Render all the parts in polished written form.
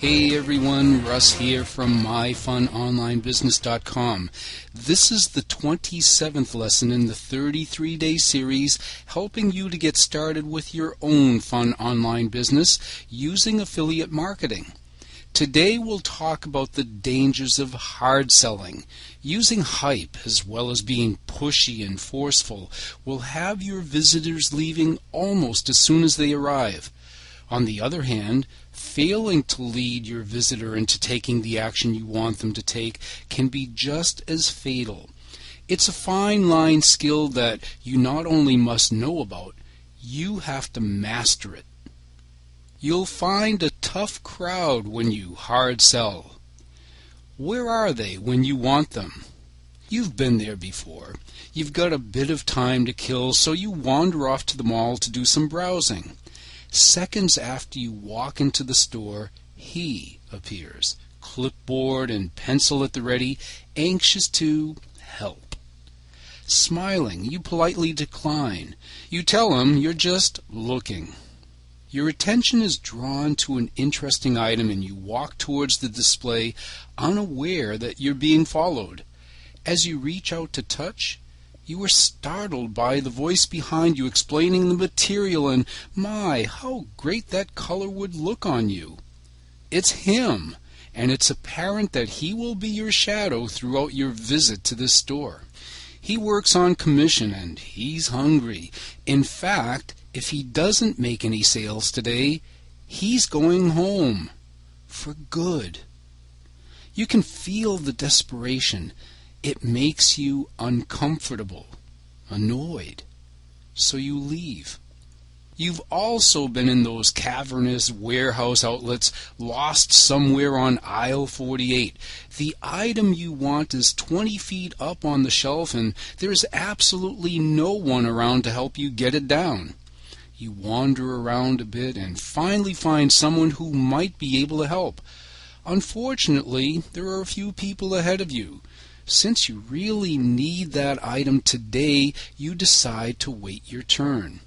Hey everyone, Russ here from myfunonlinebusiness.com. This is the 27th lesson in the 33-day series helping you to get started with your own fun online business using affiliate marketing. Today we'll talk about the dangers of hard selling. Using hype as well as being pushy and forceful will have your visitors leaving almost as soon as they arrive. On the other hand, failing to lead your visitor into taking the action you want them to take can be just as fatal. It's a fine line skill that you not only must know about, you have to master it. You'll find a tough crowd when you hard sell. Where are they when you want them? You've been there before. You've got a bit of time to kill, so you wander off to the mall to do some browsing. Seconds after you walk into the store, he appears, clipboard and pencil at the ready, anxious to help. Smiling, you politely decline. You tell him you're just looking. Your attention is drawn to an interesting item and you walk towards the display, unaware that you're being followed. As you reach out to touch, you are startled by the voice behind you explaining the material and, my, how great that color would look on you. It's him, and it's apparent that he will be your shadow throughout your visit to this store. He works on commission and he's hungry. In fact, if he doesn't make any sales today, he's going home for good. You can feel the desperation. It makes you uncomfortable, annoyed, so you leave. You've also been in those cavernous warehouse outlets, lost somewhere on aisle 48. The item you want is 20 feet up on the shelf and there's absolutely no one around to help you get it down. You wander around a bit and finally find someone who might be able to help. Unfortunately, there are a few people ahead of you. Since you really need that item today, you decide to wait your turn.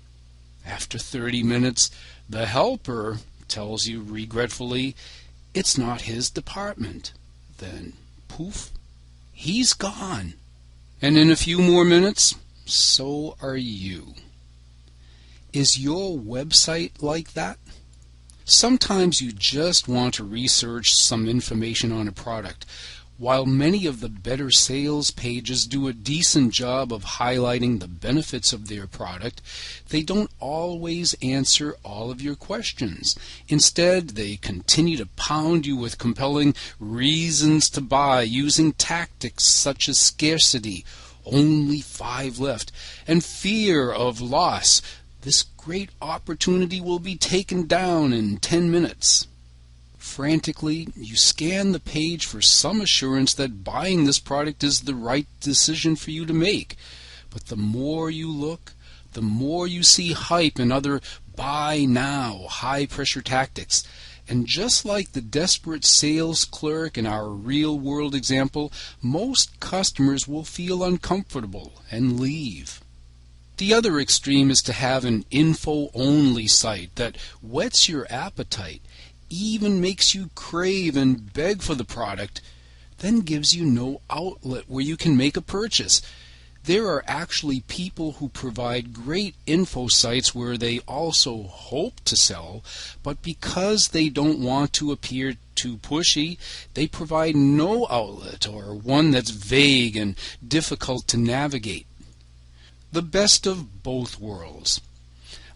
After 30 minutes, the helper tells you regretfully it's not his department. Then, poof, he's gone. And in a few more minutes, so are you. Is your website like that? Sometimes you just want to research some information on a product. While many of the better sales pages do a decent job of highlighting the benefits of their product, they don't always answer all of your questions. Instead, they continue to pound you with compelling reasons to buy using tactics such as scarcity, only 5 left, and fear of loss. This great opportunity will be taken down in 10 minutes. Frantically, you scan the page for some assurance that buying this product is the right decision for you to make. But the more you look, the more you see hype and other buy now, high-pressure tactics. And just like the desperate sales clerk in our real-world example, most customers will feel uncomfortable and leave. The other extreme is to have an info-only site that whets your appetite, even makes you crave and beg for the product, then gives you no outlet where you can make a purchase. There are actually people who provide great info sites where they also hope to sell, but because they don't want to appear too pushy, they provide no outlet or one that's vague and difficult to navigate. The best of both worlds.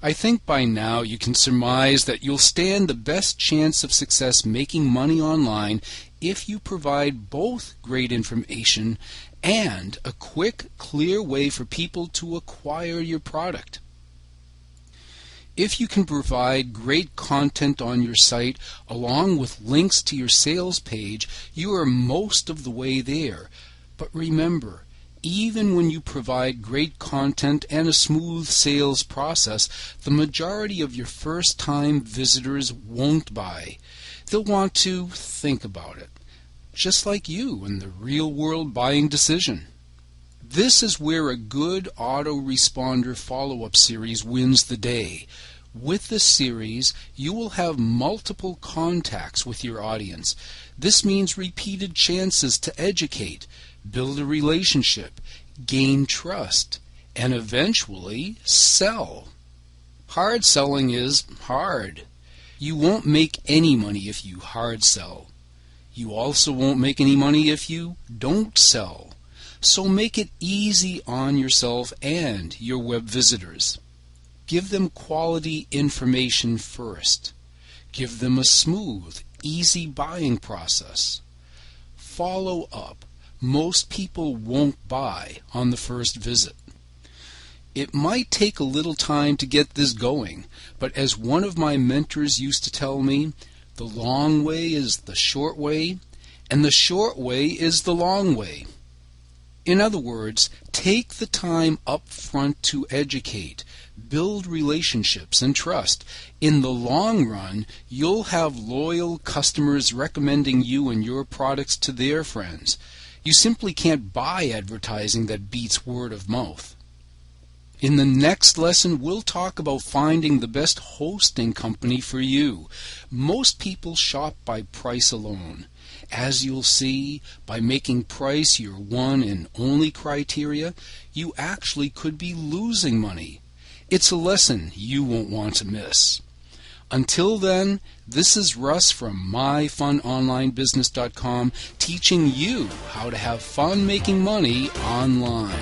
I think by now you can surmise that you'll stand the best chance of success making money online if you provide both great information and a quick, clear way for people to acquire your product. If you can provide great content on your site along with links to your sales page, you are most of the way there. But remember, even when you provide great content and a smooth sales process, the majority of your first-time visitors won't buy. They'll want to think about it, just like you in the real-world buying decision. This is where a good autoresponder follow-up series wins the day. With this series, you will have multiple contacts with your audience. This means repeated chances to educate, build a relationship, gain trust, and eventually sell. Hard selling is hard. You won't make any money if you hard sell. You also won't make any money if you don't sell. So make it easy on yourself and your web visitors. Give them quality information first. Give them a smooth, easy buying process. Follow up. Most people won't buy on the first visit. It might take a little time to get this going, but as one of my mentors used to tell me, the long way is the short way, and the short way is the long way. In other words, take the time up front to educate, build relationships and trust. In the long run, you'll have loyal customers recommending you and your products to their friends. You simply can't buy advertising that beats word of mouth. In the next lesson, we'll talk about finding the best hosting company for you. Most people shop by price alone. As you'll see, by making price your one and only criteria, you actually could be losing money. It's a lesson you won't want to miss. Until then, this is Russ from myfunonlinebusiness.com teaching you how to have fun making money online.